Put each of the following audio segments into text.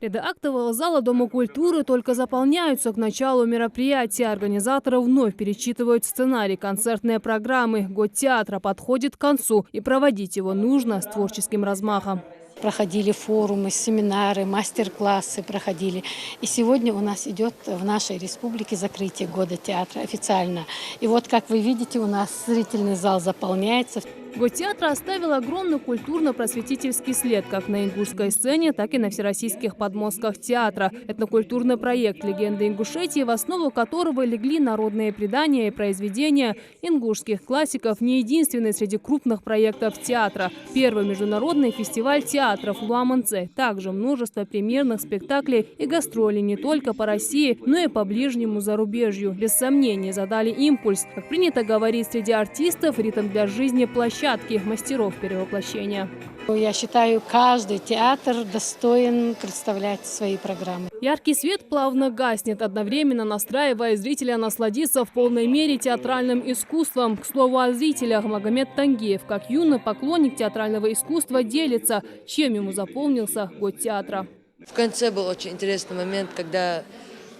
Ряды актового зала Дома культуры только заполняются к началу мероприятия. Организаторы вновь перечитывают сценарий концертной программы. Год театра подходит к концу, и проводить его нужно с творческим размахом. Проходили форумы, семинары, мастер-классы проходили. И сегодня у нас идет в нашей республике закрытие года театра официально. И вот, как вы видите, у нас зрительный зал заполняется. Год театра оставил огромный культурно-просветительский след как на ингушской сцене, так и на всероссийских подмостках театра. Этнокультурный проект «Легенды Ингушетии», в основу которого легли народные предания и произведения ингушских классиков, не единственный среди крупных проектов театра. Первый международный фестиваль театров «Луаманце». Также множество премьерных спектаклей и гастролей не только по России, но и по ближнему зарубежью. Без сомнений задали импульс. Как принято говорить среди артистов, ритм для жизни площадки мастеров перевоплощения. Я считаю, каждый театр достоин представлять свои программы. Яркий свет плавно гаснет, одновременно настраивая зрителя насладиться в полной мере театральным искусством. К слову о зрителях, Магомед Тангиев, как юный поклонник театрального искусства, делится, чем ему запомнился год театра. В конце был очень интересный момент, когда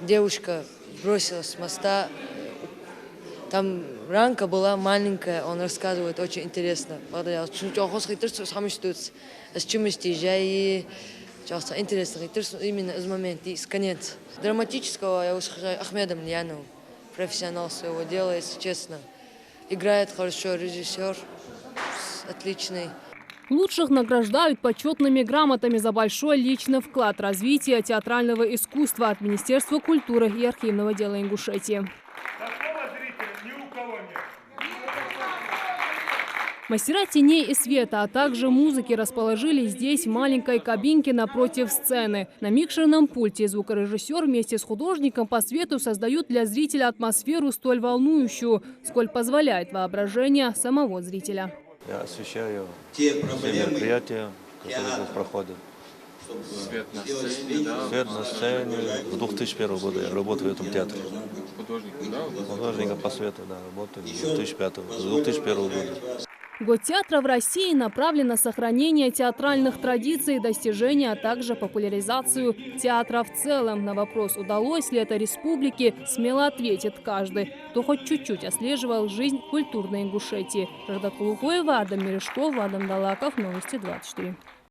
девушка бросилась с моста. Там ранка была маленькая, он рассказывает очень интересно. Интересно, именно из момента, из конец. Драматического я усхожаю Ахмедом Льяновым, профессионал своего дела, если честно. Играет хорошо, режиссер отличный. Лучших награждают почетными грамотами за большой личный вклад в развитие театрального искусства от Министерства культуры и архивного дела Ингушетии. Мастера теней и света, а также музыки расположились здесь в маленькой кабинке напротив сцены. На микшерном пульте звукорежиссер вместе с художником по свету создают для зрителя атмосферу столь волнующую, сколь позволяет воображение самого зрителя. Я освещаю все мероприятия, которые здесь проходят. Свет на сцене, да? Свет на сцене. С 2001 года я работаю в этом театре. Художником, да? Художником по свету, да, работаю с 2001 года. Год театра в России направлен на сохранение театральных традиций и достижения, а также популяризацию театра в целом. На вопрос, удалось ли это республике, смело ответит каждый, кто хоть чуть-чуть отслеживал жизнь культурной Ингушетии. Жагдат Кулухоева, Адам Мережков, Адам Далаков, Новости 24.